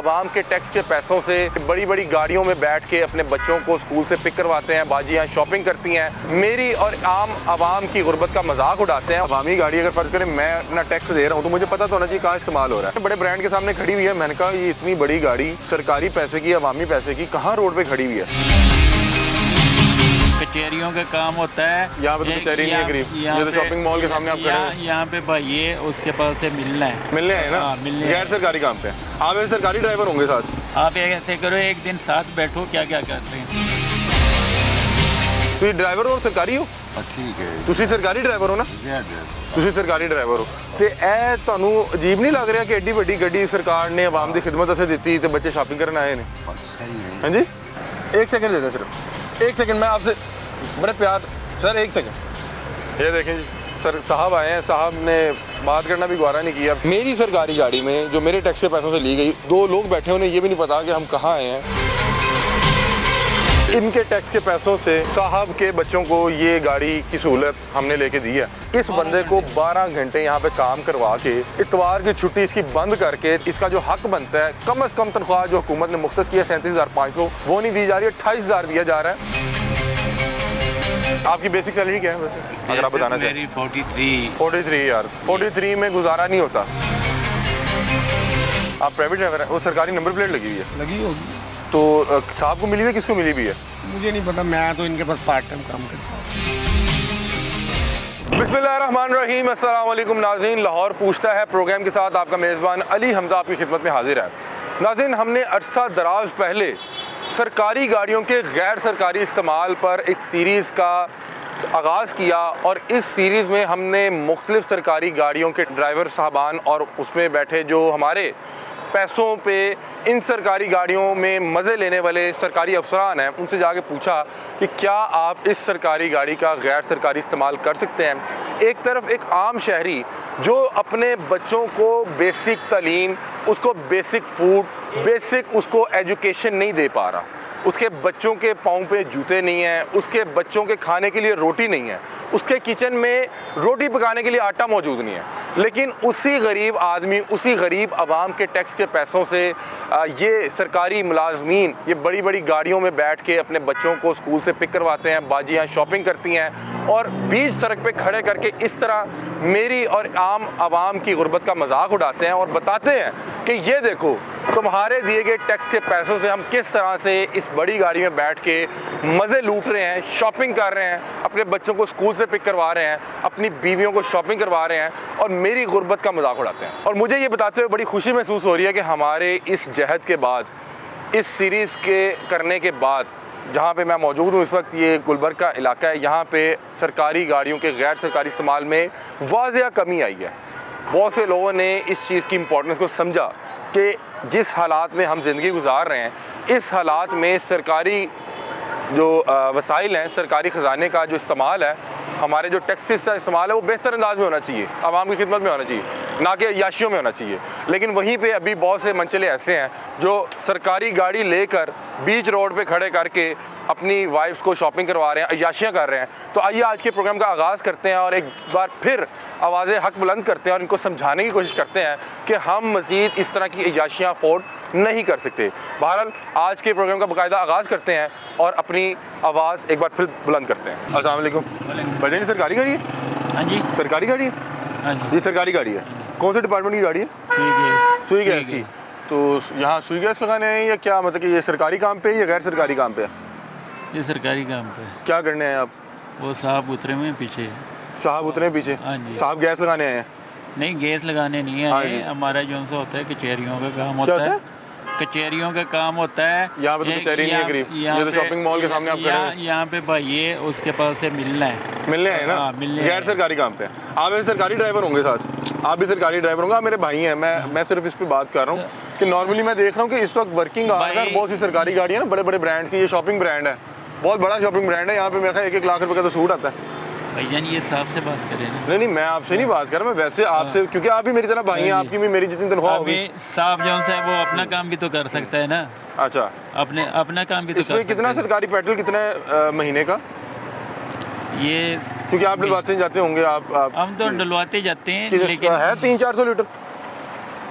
आवाम के टैक्स के पैसों से बड़ी बड़ी गाड़ियों में बैठ के अपने बच्चों को स्कूल से पिक करवाते हैं, बाजियाँ शॉपिंग करती हैं, मेरी और आम आवाम की गुर्बत का मजाक उड़ाते हैं। अवामी गाड़ी अगर फर्ज करें मैं अपना टैक्स दे रहा हूँ तो मुझे पता तो होना चाहिए कहाँ इस्तेमाल हो रहा है। बड़े ब्रांड के सामने खड़ी हुई है, मैंने कहा ये इतनी बड़ी गाड़ी सरकारी पैसे की, अवामी पैसे की, कहाँ रोड पे खड़ी हुई है? कचहरियों का काम होता है यहाँ पे तो कचहरी नहीं है करीब, ये तो शॉपिंग मॉल के सामने आप खड़े हैं। यहाँ पे भाई ये उसके पास से मिलना है, मिलने आए ना? मिलने गैर सरकारी काम पे आप एक सरकारी ड्राइवर होंगे साथ? आप ऐसे करो, एक दिन साथ बैठो, क्या क्या करते हैं। ਤੁਸੀਂ ਡਰਾਈਵਰ ਹੋ, ਸਰਕਾਰੀ ਹੋ? ਠੀਕ ਹੈ ਤੁਸੀਂ ਸਰਕਾਰੀ ਡਰਾਈਵਰ ਹੋ ਨਾ? ਤੁਸੀਂ ਸਰਕਾਰੀ ਡਰਾਈਵਰ ਹੋ ਤੇ ਇਹ ਤੁਹਾਨੂੰ ਅਜੀਬ ਨਹੀਂ ਲੱਗ ਰਿਹਾ ਕਿ ਐਡੀ ਵੱਡੀ ਗੱਡੀ ਸਰਕਾਰ ਨੇ ਆਵਾਮ ਦੀ ਖਿਦਮਤ ਵਾਸਤੇ ਦਿੱਤੀ ਤੇ ਬੱਚੇ ਸ਼ਾਪਿੰਗ ਕਰਨ ਆਏ ਨੇ? हाँ जी, एक सेकंड दे दें, सिर्फ एक सेकंड, मैं आपसे बड़े प्यार सर, एक सेकंड। ये देखें जी, सर साहब आए हैं, साहब ने बात करना भी गवारा नहीं किया। मेरी सरकारी गाड़ी में जो मेरे टैक्स के पैसों से ली गई, दो लोग बैठे, उन्हें ये भी नहीं पता कि हम कहाँ आए हैं। इनके टैक्स के पैसों से साहब के बच्चों को ये गाड़ी की सहूलत हमने लेके दी है। इस बंदे को 12 घंटे यहाँ पे काम करवा के इतवार की छुट्टी इसकी बंद करके इसका जो हक बनता है, कम से कम तनख्वाह जो हुकूमत ने मुख्तस की है 37,500, वो नहीं दी जा रही है, 28,000 दिया जा रहा है। आपकी बेसिक सैलरी क्या है वैसे, अगर आप बताना चाहें? मेरी 43 यार 43 में गुजारा नहीं होता। आप प्राइवेट ड्राइवर हैं, वो सरकारी नंबर प्लेट लगी हुई है? लगी होगी तो साहब को मिली हुई है, किसको मिली हुई है? मुझे नहीं पता, मैं तो इनके पास पार्ट टाइम काम करता हूँ। बिस्मिल्लाहिर्रहमानिर्रहीम, अस्सलाम वालेकुम नाज़रीन। लाहौर पूछता है प्रोग्राम के साथ आपका मेज़बान अली हमजा आपकी खिदमत में हाजिर है। नाज़रीन, हमने अरसा दराज पहले सरकारी गाड़ियों के गैर सरकारी इस्तेमाल पर एक सीरीज़ का आगाज़ किया और इस सीरीज़ में हमने मुख्तलिफ़ सरकारी गाड़ियों के ड्राइवर साहबान और उसमें बैठे जो हमारे पैसों पे इन सरकारी गाड़ियों में मज़े लेने वाले सरकारी अफसरान हैं, उनसे जाके पूछा कि क्या आप इस सरकारी गाड़ी का गैर सरकारी इस्तेमाल कर सकते हैं। एक तरफ एक आम शहरी जो अपने बच्चों को बेसिक तालीम, उसको बेसिक फूड, बेसिक उसको एजुकेशन नहीं दे पा रहा, उसके बच्चों के पाँव पे जूते नहीं हैं, उसके बच्चों के खाने के लिए रोटी नहीं है, उसके किचन में रोटी पकाने के लिए आटा मौजूद नहीं है, लेकिन उसी गरीब आदमी, उसी गरीब आवाम के टैक्स के पैसों से ये सरकारी मुलाजमीन ये बड़ी बड़ी गाड़ियों में बैठ के अपने बच्चों को स्कूल से पिक करवाते हैं, बाजियाँ शॉपिंग करती हैं और बीच सड़क पे खड़े करके इस तरह मेरी और आम आवाम की गुर्बत का मजाक उड़ाते हैं और बताते हैं कि ये देखो तुम्हारे दिए गए टैक्स के पैसों से हम किस तरह से इस बड़ी गाड़ी में बैठ के मज़े लूट रहे हैं, शॉपिंग कर रहे हैं, अपने बच्चों को स्कूल से पिक करवा रहे हैं, अपनी बीवियों को शॉपिंग करवा रहे हैं और मेरी गुर्बत का मजाक उड़ाते हैं। और मुझे ये बताते हुए बड़ी खुशी महसूस हो रही है कि हमारे इस जहद के बाद, इस सीरीज़ के करने के बाद, जहाँ पे मैं मौजूद हूँ इस वक्त, ये गुलबर्ग का इलाका है, यहाँ पे सरकारी गाड़ियों के गैर सरकारी इस्तेमाल में वाज़िया कमी आई है। बहुत से लोगों ने इस चीज़ की इम्पोर्टेंस को समझा कि जिस हालात में हम ज़िंदगी गुजार रहे हैं, इस हालात में सरकारी जो वसाइल हैं, सरकारी ख़जाने का जो इस्तेमाल है, हमारे जो टैक्सेस का इस्तेमाल है, वो बेहतर अंदाज में होना चाहिए, आवाम की खिदमत में होना चाहिए, ना कि अय्याशियों में होना चाहिए। लेकिन वहीं पे अभी बहुत से मंचले ऐसे हैं जो सरकारी गाड़ी लेकर बीच रोड पे खड़े करके अपनी वाइफ्स को शॉपिंग करवा रहे हैं, अय्याशियाँ कर रहे हैं। तो आइए आज के प्रोग्राम का आगाज़ करते हैं और एक बार फिर आवाज़ें हक बुलंद करते हैं और इनको समझाने की कोशिश करते हैं कि हम मज़ीद इस तरह की अय्याशियाँ अफोर्ड नहीं कर सकते। बहरहाल आज के प्रोग्राम का बाकायदा आगाज़ करते हैं और अपनी आवाज़ एक बार फिर बुलंद करते हैं। अस्सलाम वालेकुम। भाई सरकारी गाड़ी है? हाँ जी, सरकारी गाड़ी है? हाँ जी, ये सरकारी गाड़ी है। कौन से डिपार्टमेंट की गाड़ी है? सुई गैस की। तो यहाँ सुई गैस लगाने हैं या क्या, मतलब कि ये सरकारी काम पे या गैर सरकारी काम पे? ये सरकारी काम पे। क्या करने हैं आप? वो साहब उतरे में पीछे। साहब उतरे पीछे? हाँ जी। साहब गैस लगाने आए हैं? नहीं, गैस लगाने नहीं है। हाँ, हमारा जो सा होता है कचहरियों का काम होता है, कचहरियों का काम होता है। यहाँ पे तो कचहरी नहीं है करीब, ये तो शॉपिंग मॉल के सामने आप खड़े हैं। यहाँ पे भाई ये उसके पास से मिलना है, मिलने आए ना? मिलने गैर सरकारी काम पे आप एक सरकारी ड्राइवर होंगे साथ? आप भी सरकारी ड्राइवर होंगे? आप मेरे भाई हैं, मैं सिर्फ इस पे बात कर रहा हूँ कि नॉर्मली मैं देख रहा हूँ कि इस वक्त वर्किंग आवर्स है, बहुत सी सरकारी गाड़ी है ना, बड़े बड़े ब्रांड की, ये शॉपिंग ब्रांड है, बहुत बड़ा शॉपिंग ब्रांड है। यहाँ पे मेरे ख्याल 1-1 लाख रुपए का तो सूट आता है। भाईजान ये साहब से बात करें ना। नहीं, मैं आपसे नहीं बात कर रहा, मैं वैसे आपसे, क्योंकि आप भी मेरी तरह भाई हैं, आपकी भी मेरी जितनी तनख्वाह होगी। साहब जो है वो अपना काम भी तो कर सकता है ना। अच्छा, अपना काम भी तो कर सकता है। कितना सरकारी पेट्रोल कितना महीने का? ये क्योंकि आप डलवाते जाते होंगे, आप हम तो डलवाते जाते हैं, लेकिन है 300-400 लीटर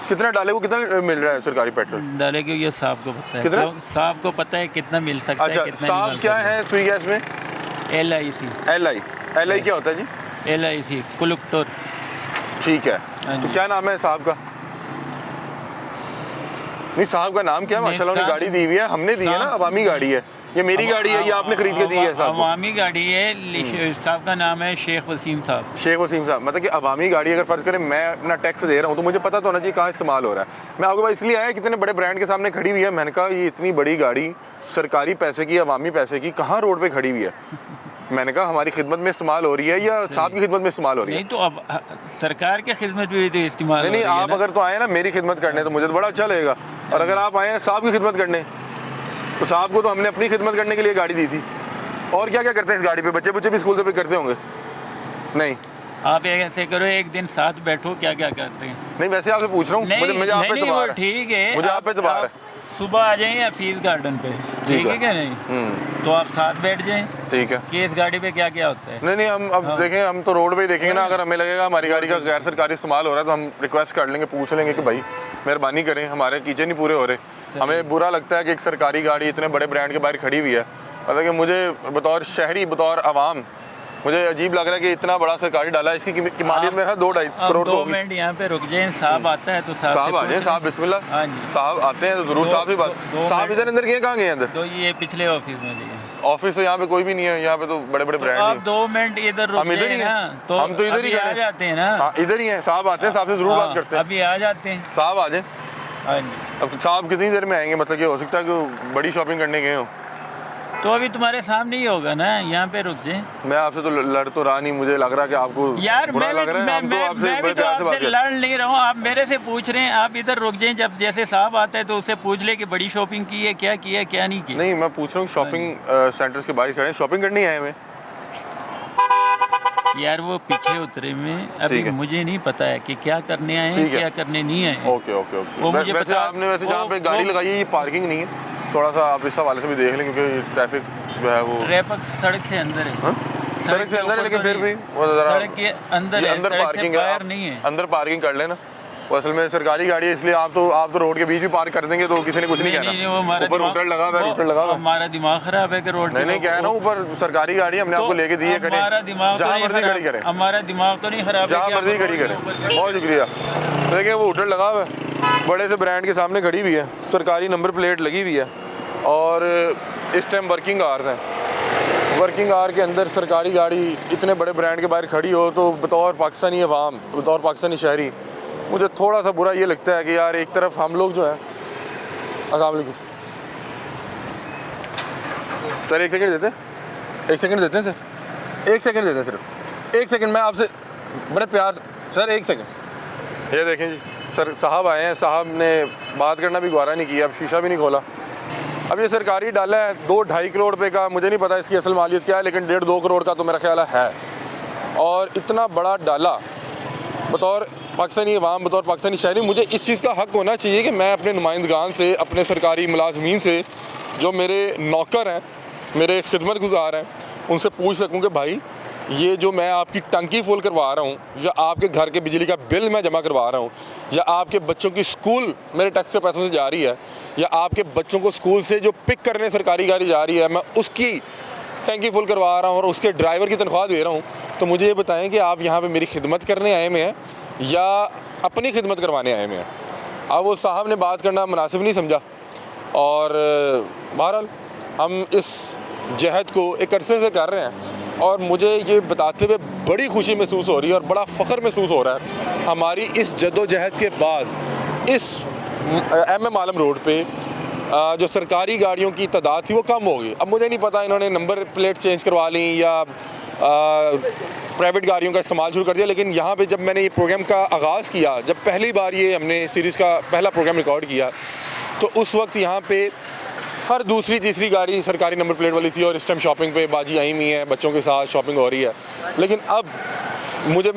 कितना डाले को कितना मिल रहा है सरकारी पेट्रोल? डाले कि ये साहब को पता है, कितना? साहब को पता है कितना मिल सकता है, अच्छा, कितना साहब नहीं क्या है सुई गैस में? LIC। LI क्या होता है जी? LIC collector. ठीक है, हाँ तो जी। क्या नाम है साहब का? नहीं, साहब का नाम क्या है? नहीं, माशाल्लाह उन्हें साहब- गाड़ी दी हुई है, हमने दी है ना, साहब- अवामी गाड़ी है। ये मेरी गाड़ी है, ये आपने खरीद के दी है साहब को? अवामी गाड़ी है। साहब का नाम है शेख वसीम साहब। शेख वसीम साहब, मतलब कि अवामी गाड़ी अगर फर्ज करें मैं अपना टैक्स दे रहा हूँ तो मुझे पता तो होना चाहिए कहाँ इस्तेमाल हो रहा है। मैं आपके पास इसलिए आया कितने बड़े ब्रांड के सामने खड़ी हुई है, मैंने कहा ये इतनी बड़ी गाड़ी सरकारी पैसे की, अवामी पैसे की, कहाँ रोड पे खड़ी हुई है? मैंने कहा हमारी खिदमत में इस्तेमाल हो रही है या साहब की खिदमत में इस्तेमाल हो रही है? नहीं तो अब सरकार के खिदमत में भी तो इस्तेमाल नहीं हो नहीं, रही है आप ना। अगर तो आए ना मेरी खिदमत करने तो मुझे तो बड़ा अच्छा लगेगा, और अगर आप आए हैं साहब की खिदमत करने तो साहब को तो हमने अपनी खिदमत करने के लिए गाड़ी दी थी। और क्या क्या करते हैं इस गाड़ी पे? बच्चे भी स्कूल से पिक करते होंगे? नहीं आप ऐसे करो, एक दिन साथ बैठो, क्या क्या करते हैं। नहीं, वैसे आपसे पूछ रहा हूँ, नहीं मुझे आप पे नहीं, वो इतबार है। ठीक है, मुझे आप पे इतबार है। सुबह आ जाएं या फील्ड गार्डन पे, ठीक है क्या नहीं, तो आप साथ बैठ जाएं ठीक है। कि इस गाड़ी पे क्या क्या होता है। नहीं नहीं, हम अब देखें, हम तो रोड पे ही देखेंगे ना, अगर हमें लगेगा हमारी गाड़ी का गैर सरकारी इस्तेमाल हो रहा है तो हम रिक्वेस्ट कर लेंगे, पूछ लेंगे कि भाई मेहरबानी करें, हमारे कीचड़ नहीं पूरे हो रहे। हमें बुरा लगता है कि एक सरकारी गाड़ी इतने बड़े ब्रांड के बाहर खड़ी हुई है। मतलब कि मुझे बतौर शहरी, बतौर आवाम, मुझे अजीब लग रहा है कि इतना बड़ा सरकारी डाला है, इसकी मालियत में है 2-2.5 करोड़ तो 2 होगी। मिनट यहाँ पे रुक जाएं, साहब आता है तो साहब आ जाए, पूछ साहब लें। बिस्मिल्लाह। हाँ जी। साहब आते हैं तो जरूर साहब ही बात। दो साहब मिनट। इधर अंदर गए, कहाँ गए अंदर? तो ये पिछले ऑफिस में लिए। ऑफिस तो यहाँ पे कोई भी नहीं है, यहाँ पे तो बड़े बड़े तो ब्रांड आप हैं। 2 मिनट इधर रुक हम इधर जाएं ही ना, हैं। तो हम तो इधर ही अभी आ खड़े हैं। जाते हैं ना। हाँ, इधर ही है, साहब आते हैं, साहब से जरूर बात करते हैं। अभी आ जाते हैं। साहब आ जाए। हाँ जी। अब साहब कितनी देर में आएंगे? मतलब कि हो सकता है कि बड़ी शॉपिंग करने गए हो। तो अभी तुम्हारे सामने ही होगा ना, यहाँ पे रुक जाए। मैं आपसे तो लड़ तो रहा नहीं, मुझे लग रहा है कि आपको यार बुरा मैं लग रहा है। हम तो आपसे भी बड़े तो प्यार से बात आपसे कर- लड़ नहीं रहा हूँ, आप मेरे से पूछ रहे हैं। आप इधर रुक जाएं, जब जैसे साहब आता है तो उससे पूछ ले कि बड़ी शॉपिंग की है, क्या किया है, क्या नहीं की। नहीं, मैं पूछ रहा हूँ शॉपिंग सेंटर्स के बाहर खड़े हैं, शॉपिंग करने आए हमें। यार वो पीछे उतरे में, अभी ठीक है। मुझे नहीं पता है कि क्या करने आए हैं, ठीक है। क्या करने नहीं आए हैं। Okay okay okay. वो मुझे वैसे पता- आपने वैसे जहाँ वो- पे गाड़ी वो- लगाई है ये पार्किंग नहीं है, थोड़ा सा आप इस हवाले से भी देख लें क्योंकि ट्रैफिक जो है वो ट्रैफिक सड़क से अंदर है। हाँ? सड़क से के अंदर है, ऊपर लेकिन तो फिर भी नहीं। वो जरा सड़क के अंदर ये है, अंदर सड़क से पार्किंग है, बाहर आप नहीं है। अंदर पार्किंग कर लेना। वो असल में सरकारी गाड़ी है, इसलिए आप तो रोड के बीच भी पार्क कर देंगे तो किसी ने कुछ नहीं नहीं, वो कहना। हमारा ऊपर दिमाग- होटल लगा हुआ है, वो होटल लगा हुआ है। हमारा दिमाग खराब है कि रोड नहीं के नहीं, कह रहा हूँ ऊपर सरकारी गाड़ी हमने आपको लेके दी है, करें हमारा दिमाग तो जहाँ नहीं मर्जी खड़ी खराब, करें, हमारा दिमाग तो नहीं खराब है जहाँ कि आप मर्जी रोड खड़ी के करें। ऊपर खड़े- बहुत शुक्रिया। देखिए वो होटल लगा हुआ है, बड़े से ब्रांड के सामने खड़ी हुई है, सरकारी नंबर प्लेट लगी हुई है, और इस टाइम वर्किंग आवर्स हैं। वर्किंग आवर के अंदर सरकारी गाड़ी इतने बड़े ब्रांड के बाहर खड़ी हो तो बतौर पाकिस्तानी अवाम, बतौर पाकिस्तानी शहरी, मुझे थोड़ा सा बुरा ये लगता है कि यार एक तरफ हम लोग जो है। अस्सलाम वालेकुम सर, एक सेकंड देते हैं, एक सेकंड देते हैं सर, एक सेकंड देते हैं, सिर्फ एक सेकंड। मैं आपसे बड़े प्यार सर, एक सेकंड। ये देखें जी, सर साहब आए हैं, साहब ने बात करना भी गवारा नहीं किया, अब शीशा भी नहीं खोला। अब ये सरकारी डाला है 2-2.5 करोड़ रुपए का, मुझे नहीं पता इसकी असल मालियत क्या है, लेकिन 1.5-2 करोड़ का तो मेरा ख्याल है। और इतना बड़ा डाला बतौर पाकिस्तानी अवाम, बतौर पाकिस्तानी शहरी, मुझे इस चीज़ का हक़ होना चाहिए कि मैं अपने नुमाइंदगान से, अपने सरकारी मुलाजमीन से, जो मेरे नौकर हैं, मेरे खिदमत गुजार हैं, उनसे पूछ सकूं कि भाई ये जो मैं आपकी टंकी फुल करवा रहा हूँ, या आपके घर के बिजली का बिल मैं जमा करवा रहा हूँ, या आपके बच्चों की स्कूल मेरे टैक्स के पैसों से जा रही है, या आपके बच्चों को स्कूल से जो पिक करने सरकारी गाड़ी जा रही है, मैं उसकी टंकी फुल करवा रहा हूँ और उसके ड्राइवर की तनख्वाह दे रहा हूँ, तो मुझे ये बताएं कि आप यहाँ पे मेरी खिदमत करने आए हुए हैं या अपनी खिदमत करवाने आए हुए हैं। अब वो साहब ने बात करना मुनासिब नहीं समझा, और बहरहाल हम इस जहद को एक अरसे से कर रहे हैं, और मुझे ये बताते हुए बड़ी खुशी महसूस हो रही है और बड़ा फ़ख्र महसूस हो रहा है। हमारी इस जद्दोजहद के बाद इस MM आलम रोड पे जो सरकारी गाड़ियों की तादाद थी वो कम हो गई। अब मुझे नहीं पता इन्होंने नंबर प्लेट चेंज करवा ली या प्राइवेट गाड़ियों का इस्तेमाल शुरू कर दिया, लेकिन यहाँ पे जब मैंने ये प्रोग्राम का आगाज़ किया, जब पहली बार ये हमने सीरीज़ का पहला प्रोग्राम रिकॉर्ड किया, तो उस वक्त यहाँ पे हर दूसरी तीसरी गाड़ी सरकारी नंबर प्लेट वाली थी, और इस टाइम शॉपिंग पे बाजी आई हुई है, बच्चों के साथ शॉपिंग हो रही है। लेकिन अब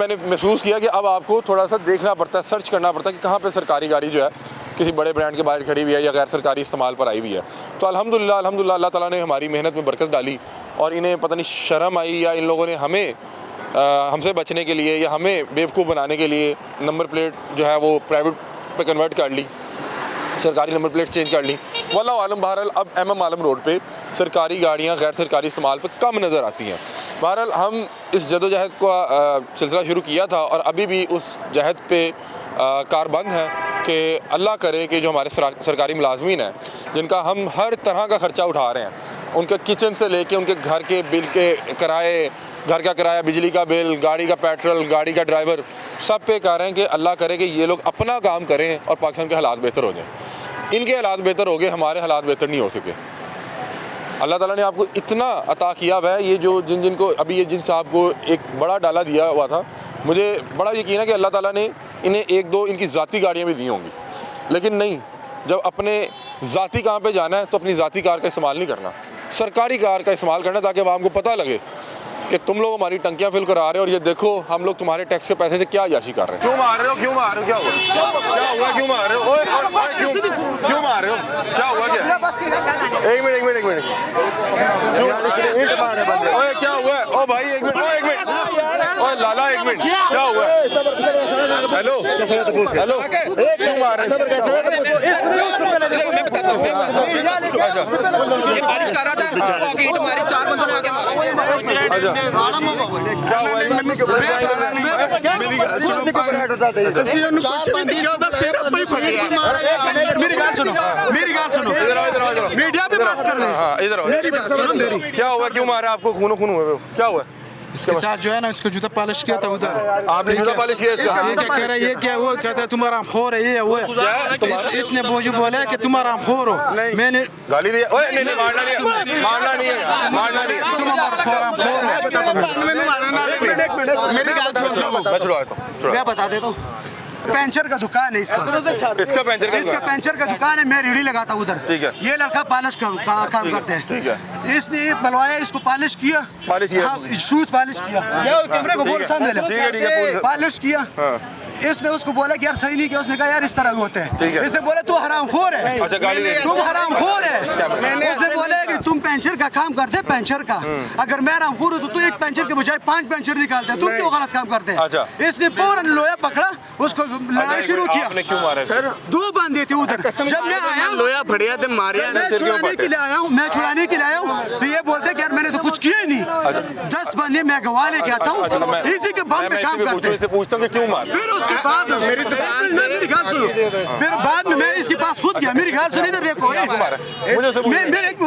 मैंने महसूस किया कि अब आपको थोड़ा सा देखना पड़ता है, सर्च करना पड़ता है कि कहाँ पे सरकारी गाड़ी जो है किसी बड़े ब्रांड के बाहर खड़ी हुई है या गैर सरकारी इस्तेमाल पर आई हुई है। तो अल्हम्दुलिल्लाह अल्लाह ताला ने हमारी मेहनत में बरकत डाली, और इन्हें पता नहीं शर्म आई या इन लोगों ने हमें हमसे बचने के लिए या हमें बेवकूफ़ बनाने के लिए नंबर प्लेट जो है वो प्राइवेट पे कन्वर्ट कर ली, सरकारी नंबर प्लेट चेंज कर ली। वल्लाहु आलम, बहरहाल अब MM आलम रोड पे सरकारी गाड़ियाँ गैर सरकारी इस्तेमाल पे कम नज़र आती हैं। बहरहाल हम इस जदोजहद का सिलसिला शुरू किया था और अभी भी उस जहद पे कारबंद है कि अल्लाह करे कि जो हमारे सरकारी मुलाजमीन हैं जिनका हम हर तरह का ख़र्चा उठा रहे हैं, उनके किचन से लेके उनके घर के बिल के किराए, घर का किराया, बिजली का बिल, गाड़ी का पेट्रोल, गाड़ी का ड्राइवर, सब पे कह रहे हैं कि अल्लाह करे कि ये लोग अपना काम करें और पाकिस्तान के हालात बेहतर हो जाएं। इनके हालात बेहतर हो गए, हमारे हालात बेहतर नहीं हो सके। अल्लाह ताला ने आपको इतना अता किया हुआ है, ये जो जिनको अभी ये जिन साहब को एक बड़ा डाला दिया हुआ था, मुझे बड़ा यकीन है कि अल्लाह ताला ने इन्हें एक दो इनकी ज़ाती गाड़ियाँ भी दी होंगी, लेकिन नहीं, जब अपने ज़ाती काम पे जाना है तो अपनी ज़ाती कार का इस्तेमाल नहीं करना, सरकारी कार का इस्तेमाल करना, ताकि आवाम को पता लगे कि तुम लोग हमारी टंकियाँ फिल करा रहे हो और ये देखो हम लोग तुम्हारे टैक्स के पैसे से क्या याशी कर रहे हैं। क्यों मार रहे हो, क्यों मार रहे हो, क्या हुआ, क्या हुआ, क्यों मार रहे हो, ओए क्यों मार रहे हो, क्या हुआ, क्या, एक मिनट ओए क्या हुआ, ओ भाई एक मिनट, ओए लाला एक मिनट, क्या हुआ, हेलो हेलो, क्यों मार रहे ये बारिश कर रहा था, ईंट मारे, 4 बंदों ने आके मारा। मीडिया पे बात कर रहे हैं, क्या हुआ, क्यों मारा आपको, खून हुए, क्या हुआ इसके साथ जो है ना, इसको जूता पॉलिश किया था उधर। आपने जूता पॉलिश किया इसका? ये क्या कह रहा है, ये क्या हुआ, कहता है तुम्हारा खोर है, ये हुआ, इसने मुझे बोला कि तुम्हारा खोर हो, मैंने गाली दिया, ओए नहीं मारना नहीं है, मारना नहीं है, तुम हमारा खोर हो। मेरी बात सुन लो, मैं छुड़वाता हूँ, मैं बता देता हूँ। पेंचर का दुकान है इसका इसका पेंचर का दुकान है, मैं रेडी लगाता हूँ उधर। ठीक है। ये लड़का पॉलिश का काम करते हैं। ठीक है। इसने बुलवाया, इसको पॉलिश किया, शूज पॉलिश किया, कैमरे को बोल सामने ले, पॉलिश किया। इसने उसको बोला कि यार सही नहीं किया, उसने कहा यार इस तरह होते हैं। इसने बोला तू हरामखोर है, तुम हरामखोर है। उसने बोला कि तुम पेंचर का काम करते, पेंचर का, अगर मैं हरामखोर हूँ तो तू एक पेंचर के बजाय 5 पेंचर निकालते हैं, तुम क्यों गलत काम करते हैं। इसने फौरन लोया पकड़ा, उसको लड़ाई शुरू किया। क्यों मारा? 2 बंदे थे उधर। जब मैं आया, लोया फड़िया थे, मारे मैं छुड़ाने के लिए आया हूँ, तो ये बोलते कि यार मैंने तो कुछ किया ही नहीं। 10 बंदे मैं गवाह लेके आता हूँ, इसी के बम पे काम करते हैं। पूछता हूँ कि क्यों मारा? फिर उसके बाद मेरी गाल सुनो, फिर बाद में मैं इसके पास खुद गया, मेरी गाल सुनी, इधर देखो,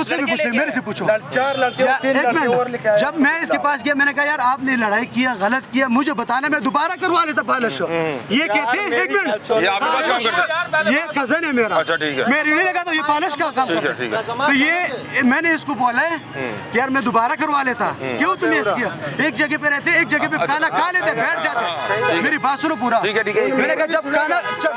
उसके भी पूछ, मेरे से पूछो। 4 लड़के, 3 लड़के। जब मैं इसके पास गया, मैंने कहा यार आपने लड़ाई किया, गलत किया, मुझे बताना, मैं दोबारा करवा लेता पॉलिश। ये कहते हैं 1 मिनट, ये आपके पास काम करते हैं? ये कजन है मेरा। अच्छा ठीक है। मैं रेडी लगा तो ये पॉलिश का काम करता है। तो ये मैंने इसको बोला है कि यार मैं दोबारा करवा लेता, क्यों तुमने ऐसा किया? एक जगह पे रहते, एक जगह पे खाना खा लेते, बैठ जाते। मेरी बात सुनो पूरा। मैंने कहा जब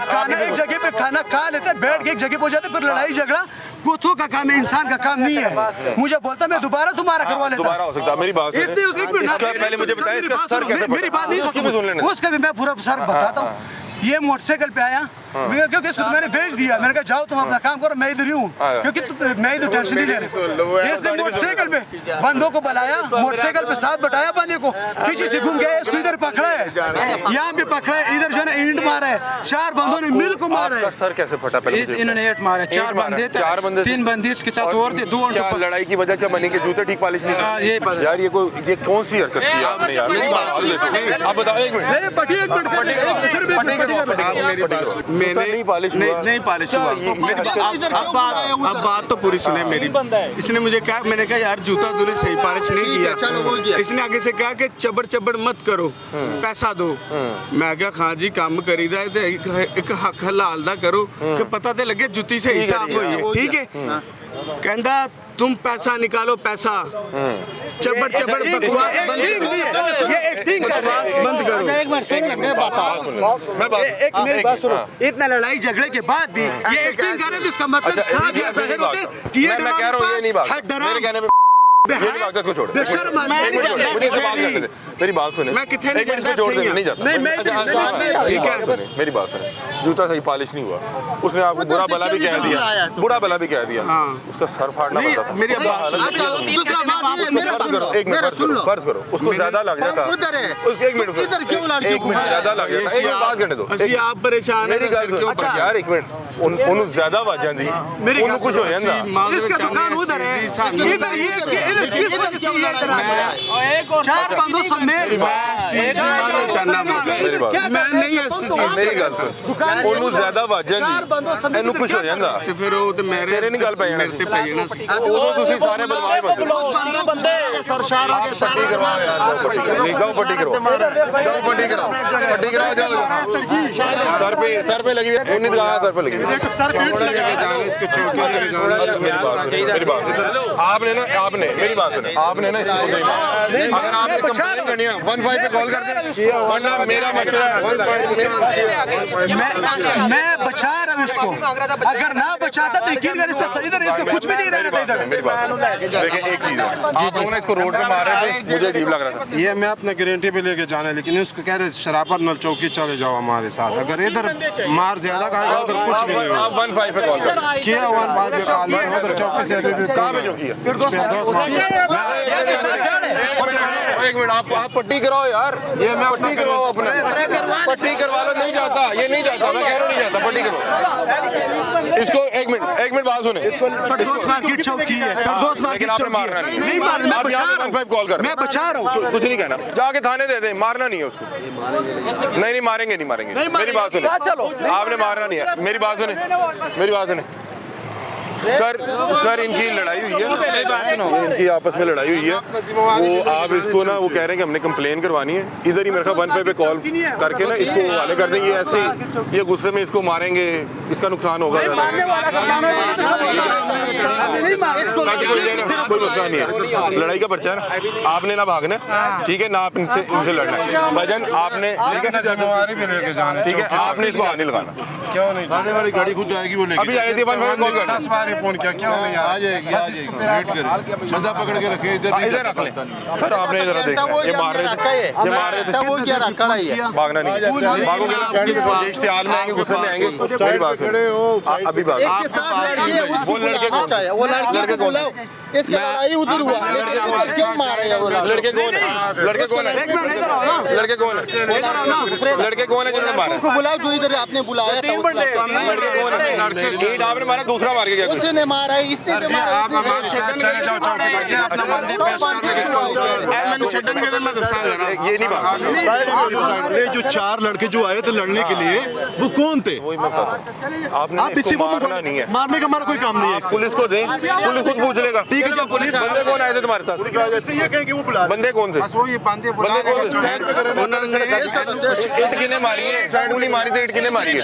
खाना एक जगह पे खाना खा लेते, बैठ के एक जगह पे जाते, फिर लड़ाई झगड़ा कुत्तों का काम है, इंसान का काम नहीं है। मुझे बोलता मैं दोबारा तुम्हारा करवा लेता। दोबारा हो सकता है, मेरी बात इसने एक मिनट पहले मुझे बताया इसका सर कैसे मेरी बात नहीं खत्म, उसका भी मैं पूरा सर बताता हूँ। ये मोटरसाइकिल पे आया, क्योंकि इसको तो मैंने भेज दिया, मैंने कहा जाओ तुम अपना काम करो, मैं इधर ही हूँ, क्योंकि मैं इधर टेंशन नहीं ले रही। इसने मोटरसाइकिल पे बंदों को बुलाया, मोटरसाइकिल पे साथ बैठाया, बंदे को पीछे से घूम गया, इसको इधर पकड़ा है, यहाँ पे पकड़ा है, इधर जो है ईंट मारा है, 4 बंदों ने मिल को मारा है। सर कैसे फटा? इन्होंने 8 मारे, 4 बंदे थे, 3 बंदे इसके साथ और थे, 2 लड़ाई की वजह क्या बनी कि जूते ठीक पॉलिश नहीं की? यार ये कौन सी हरकत की आपने यार? आप बताओ, एक मिनट, नहीं पॉलिश हुआ। अब बात तो पूरी सुने मेरी। इसने मुझे कहा, मैंने कहा यार जूता तूने सही पॉलिश नहीं किया। इसने आगे से कहा कि चबड़ मत करो, पैसा दो। मैं क्या खां जी काम करी दा ते एक हक हलाल दा करो कि पता ते लगे जुत्ती सही साफ हुई है, ठीक है। कहंदा तुम पैसा निकालो, पैसा चबड़ बकवास बंद करो। एक मिनट सुन, मैं एक मेरी बात सुनो। इतना लड़ाई झगड़े के बाद भी ये एक्टिंग कर रहे थे, इसका मतलब साफ या जाहिर होते कि ये मैं कह रहा हूँ ये नहीं बात, डरा ये नहीं भागता, इसको छोड़। बेशर्म आदमी। एक मिनट छोड़, मुझे इससे बात करने दे। मेरी बात सुने। मैं कितने नहीं एक मिनट इसको जोड़ दे, नहीं जाता। नहीं, मैं- ठीक है, मेरी बात सुने। जूता सही पॉलिश नहीं हुआ, उसने आपको बुरा भला भी कह दिया, बुरा भला भी कह दिया, उसका सर फाड़ना नहीं, पड़ता था। मेरी बात सुनो। अच्छा, दूसरा बात ये, मेरा सुन लो, एक मिनट मेरा सुन लो। फर्ज करो, उसको ज्यादा लग जाता, उधर है। उसको एक मिनट, इधर क्यों लड़कियों एक को मिनट मारा? ज्यादा लग जाता, एक मिनट बात करने दो। ਅਸੀਂ ਆਪ ਪਰੇਸ਼ਾਨ मेरी गल क्यों अच्छा यार, एक मिनट, ਉਹਨੂੰ ਜ਼ਿਆਦਾ ਆਵਾਜ਼ਾਂ ਦੀ, ਉਹਨੂੰ ਕੁਝ ਹੋ ਜਾਂਦਾ। इसका दुकान उधर है, इधर ये इधर किस वजह से ये इधर आ गया? चार बंदों समेत मेरी बात मैं नहीं ऐसी चीज ਮੇਰੀ ਗੱਲ ਸੁਣ, ਉਹਨੂੰ ਜ਼ਿਆਦਾ ਆਵਾਜ਼ਾਂ ਦੀ, ਇਹਨੂੰ ਕੁਝ ਹੋ ਜਾਂਦਾ। ਤੇ ਫਿਰ ਉਹ ਤੇ ਮੇਰੇ ਤੇਰੇ ਨਹੀਂ ਗੱਲ ਪੈ ਜਾਣੀ। ਮੇਰੇ ਤੇ ਪੈ ਜਾਣਾ ਸੀ ਉਦੋਂ ਤੁਸੀਂ ਸਾਰੇ ਬਦਮਾਸ਼ ਬੰਦੇ सरशार आ गया, पट्टी करवाओ यार, जाओ पट्टी करो, जाओ पट्टी कराओ, पट्टी कराओ, जाओ सर पे लगी हुई है, उन्हीं दिखाया सर पे लगी हुई है। एक सर पीट लगा इसको चौकी लेके जाना। मेरी बात आपने ना, आपने मेरी बात सुनो, आपने ना इसको नहीं मारा। अगर आपने कंप्लेन करनी है 15 पे कॉल कर दे, वरना मेरा मशवरा है 15 मैं बचा रहा हूँ इसको, अगर ना बचाता तो यकीन कर इसका सही तरह इसका कुछ भी नहीं रहना था इधर। मेरी बात देखिए, एक चीज है, आप लोगों ने इसको रोड पे मार रहे थे, मुझे अजीब लग रहा था। ये मैं अपने गारंटी पे लेके जाना है, लेकिन उसको कह रहे शराबर नल चौकी चले जाओ हमारे साथ। अगर इधर मार ज्यादा खाएगा उधर कुछ भी नहीं आप 15 पे कॉल कर किया 15 पे कॉल है, उधर चौकी से अभी भी कहाँ पे चौकी है? फिरदौस एक मिनट, आप पट्टी कराओ यार, ये मैं पट्टी करवाओ अपना, पट्टी करवा लो। नहीं जाता, ये नहीं जाता, मैं कह रहा हूँ नहीं जाता, पट्टी करो इसको। एक मिनट बात सुने, फिरदौस मार्केट चौकी है, फिरदौस लेकिन मार्केट आपने चौकी मारना है। नहीं। नहीं मारना, मैं आप बचा यहाँ रहा पे हूँ, 15 कॉल कर, मैं बचा रहा हूँ। कुछ नहीं कहना, जाके थाने दे दे, मारना नहीं है उसको। नहीं मारेंगे, नहीं मारेंगे। मेरी बात सुने, आपने मारना नहीं है। मेरी बात सुने, मेरी बात सुने सर इनकी लड़ाई हुई है, इनकी आपस में लड़ाई हुई है। वो आप इसको ना, वो कह रहे हैं कि हमने कंप्लेन करवानी है, इधर ही मेरे ख्याल 15 पे कॉल करके ना इसको हवाले कर देंगे। ऐसे ये गुस्से में इसको मारेंगे, इसका नुकसान होगा। कोई मसला नहीं है, लड़ाई का पर्चा है ना, आपने ना भागना, ठीक है ना, आप इनसे लड़ना है भजन, आपने जिम्मेवारी भी लेके जाना है, ठीक है, आपने इसको हाथ नहीं लगाना। क्यों नहीं थाने वाली गाड़ी खुद आएगी, वो लेके अभी आई थी 15 कॉल कर 10 बार फोन किया, क्यों नहीं आ जाएगी, आ जाएगी, वेट करें, छंदा पकड़ के रखे, इधर नहीं इधर रख ले सर, आपने इधर देखना, ये मार रहे थे, भागना नहीं, भागोगे इश्तिहाल में आएंगे, गुस्से में आएंगे। मेरी बात सुनो, अभी बात वो लड़के कौन, लड़के कौन, इसका लड़ाई उधर हुआ, लेकिन इधर क्यों मारे हैं वो लोग? लड़के कौन है, लड़के कौन है, लड़के कौन है, लड़के कौन है जिन्होंने मारा? को बुलाओ जो इधर आपने बुलाया था, लड़के कौन है? ईंट आपने मारा, दूसरा मार के गया कोई? उसने मारा है, इससे सर जी, आप हमारे साथ चले जाओ चौकी तक, ये अपना बंदी पेश कर दो इसको। मैंने छड्डन के मैं दसांगा ना ये नहीं बात, ये जो 4 लड़के जो आए थे लड़ने के लिए, वो कौन थे? वही मैं बताता हूँ। आपने आप इसी इसको को मारना नहीं है, मारने का हमारा कोई काम नहीं है। आप पुलिस को दें, पुलिस खुद पूछ लेगा। ठीक है, पुलिस बंदे कौन आए थे तुम्हारे साथ? बंदे कौन थे? बस वो ये बंदी बुला बंदे कौन थे? उन्होंने ईंट किने मारी है? गोली मारी थी, ईंट किने मारी है?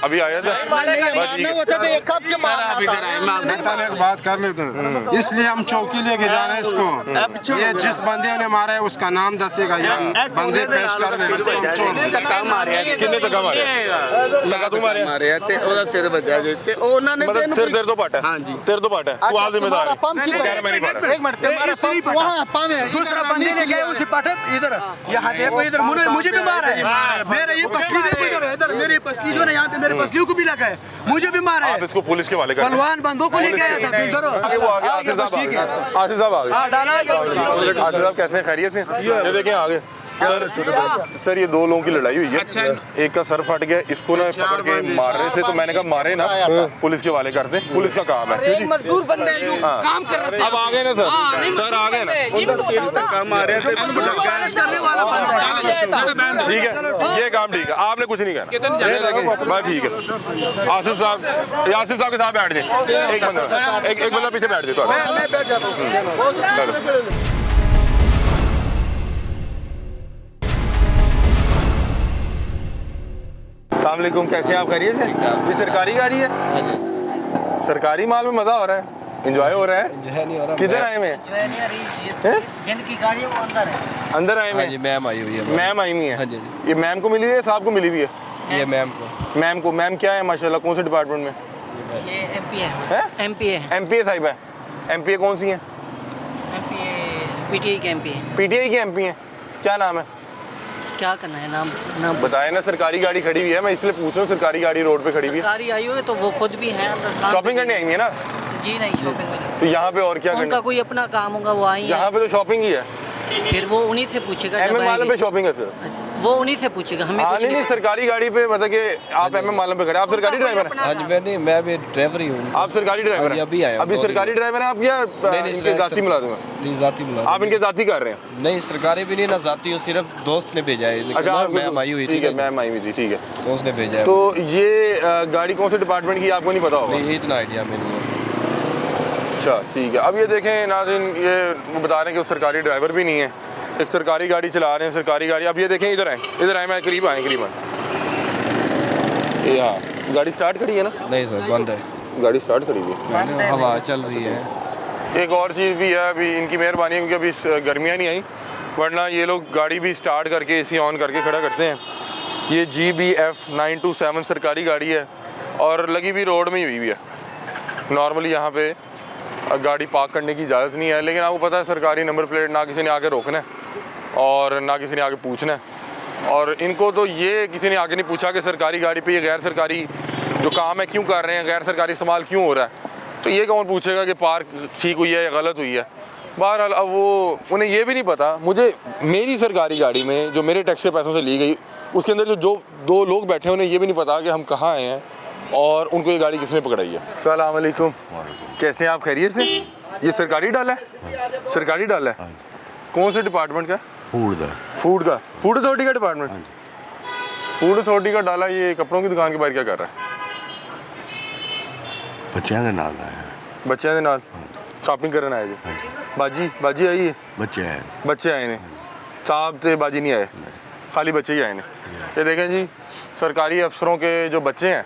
अभी आया था, बस ठीक है। होता तो एक कब के मारा आप इधर आए, मैं पहले एक बात कर लेते हैं, इसलिए हम चौकी लेके जा रहे हैं इसको। ये जिस बंदे ने मारा है उसका नाम दसेगा, या बंदे पेश कर ले, इसको हम छोड़ दें। किन्ने धक्का मारे? लगा तू मारे? मारे ਤੇ ਉਹਦਾ ਸਿਰ ਵੱਜਾ ਜੇ ਤੇ ਉਹਨਾਂ ਨੇ मतलब सिर तेरे तो पाटा है? हाँ जी। तेरे तो पाटा है, तू आप जिम्मेदार है। पंप तू कह रहा मैं नहीं पाटा। एक मिनट तुम्हारा पंप वहाँ पंप है, दूसरा बंदे ने गए उनसे पाटे इधर, यहाँ देखो इधर मुझे भी मारा है, मेरे ये पसली देखो इधर मेरी पसली जो है यहाँ पे मेरे पसलियों को भी लगा है, मुझे भी मारा है। आप इसको पुलिस के हवाले कर दें। पहलवान बंदों को लेके आया था बिल्डर, आगे वो आगे आसिफ साहब आ गए। आसिफ साहब आ गए। आसिफ साहब कैसे हैं, खैरियत से? ये देखें आगे सर, ये 2 लोगों की लड़ाई हुई है, एक का सर फट गया, इसको ना पकड़ के मार रहे थे, तो मैंने कहा मारे ना, पुलिस के हवाले कर दें, पुलिस का काम है। एक मजदूर बंदे जो काम कर रहे थे, अब आ गए ना सर, सर आ गए ना, ਧੱਕਾ ਮਾਰਿਆ ਤੇ ठीक है, ये काम ठीक है, आपने कुछ नहीं कहना, ये देखें, बस ठीक है। आसिफ साहब के साथ बैठ जाए, एक बंदा पीछे बैठ जाए। अस्सलामुअलैकुम, कैसे हैं आप? खैरियत से? ये सरकारी गाड़ी है? सरकारी माल में मजा हो रहा है, एंजॉय हो रहा है? किधर आए में? जिनकी गाड़ी है वो अंदर है, अंदर आए में? मैम आई हुई है। मैम आई हुई है? हाँ जी। ये मैम को मिली हुई है, साहब को मिली हुई है? ये मैम को। मैम क्या है माशाल्लाह, कौन से डिपार्टमेंट में? ये एमपी है, हैं? एमपी है, एमपीए साहिब है। एमपीए कौन सी है? एमपी पीटीआई के एमपी हैं। पीटीआई के एमपी हैं, क्या नाम है? क्या करना है, नाम बताए ना। सरकारी गाड़ी खड़ी हुई है, मैं इसलिए पूछ रहा हूँ, सरकारी गाड़ी रोड पे खड़ी हुई है। सरकारी आई हुई है तो वो खुद भी हैं, शॉपिंग करने आई है ना? जी नहीं, शॉपिंग में नहीं। तो यहाँ पे और क्या करना? उनका कोई अपना काम होगा, वो आई यहाँ पे तो शॉपिंग ही है। फिर वो उन्हीं से पूछेगा। एमएम आलम पे शॉपिंग है सर? वो उन्हीं से पूछेगा, हमें कुछ नहीं, सरकारी गाड़ी पे मतलब कि आप एमएम आलम पे खड़े, आप सरकारी ड्राइवर हैं? हाँ जी, मैं भी ड्राइवर ही हूँ। आप सरकारी ड्राइवर हैं? अभी आया, अभी सरकारी ड्राइवर हैं आप या इनके जाती मिला दूंगा? नहीं, जाती मिला। आप इनके जाती कर रहे हैं? नहीं, सरकारी भी नहीं ना, जाती हो, सिर्फ दोस्त ने भेजा है। अच्छा, मैम आई हुई थी। ठीक है, मैम आई हुई थी, ठीक है, दोस्त ने भेजा है। तो ये गाड़ी कौन से डिपार्टमेंट की आपको नहीं पता होगा? नहीं, इतना आइडिया में नहीं है। अच्छा ठीक है। अब ये देखें नाज़रीन, ये वो बता रहे हैं कि वो सरकारी ड्राइवर भी नहीं है, एक सरकारी गाड़ी चला रहे हैं, सरकारी गाड़ी। अब ये देखें, इधर आए, मैं करीब आए, ये हाँ गाड़ी स्टार्ट करी है ना? नहीं सर, बंद है गाड़ी, स्टार्ट करी हुई है, हवा चल रही है। एक और चीज़ भी है, अभी इनकी मेहरबानी है क्योंकि अभी गर्मियाँ नहीं आई, वरना ये लोग गाड़ी भी स्टार्ट करके एसी ऑन करके खड़ा करते हैं। ये GBF 927 सरकारी गाड़ी है और लगी भी रोड में ही हुई है। नॉर्मली यहाँ पे गाड़ी पार्क करने की इजाज़त नहीं है, लेकिन आपको पता है सरकारी नंबर प्लेट ना किसी ने आगे रोकना है और ना किसी ने आगे पूछना है। और इनको तो ये किसी ने आगे नहीं पूछा कि सरकारी गाड़ी पे ये गैर सरकारी जो काम है क्यों कर रहे हैं, गैर सरकारी इस्तेमाल क्यों हो रहा है। तो ये कौन पूछेगा कि पार्क ठीक हुई है या गलत हुई है। बहरहाल अब वो उन्हें ये भी नहीं पता। मुझे मेरी सरकारी गाड़ी में जो मेरे टैक्स के पैसों से ली गई, उसके अंदर जो दो लोग बैठे हैं, उन्हें ये भी नहीं पता कि हम कहाँ आए हैं और उनको ये गाड़ी किसने पकड़ाई है। अस्सलाम वालेकुम, कैसे हैं आप? खैरियत से? ये सरकारी डाला है? सरकारी डाला है? कौन से डिपार्टमेंट का? फूड अथॉरिटी का डिपार्टमेंट। फूड अथॉरिटी का डाला। ये कपड़ों की दुकान के बाहर क्या कर रहा है? बच्चों के नाल आया। बच्चों के नाल शॉपिंग करने आए जी? बाजी आई है? बच्चे आए ने, साहब ते बाजी नहीं आए, खाली बच्चे ही आए ने। ये देखें जी, सरकारी अफसरों के जो बच्चे हैं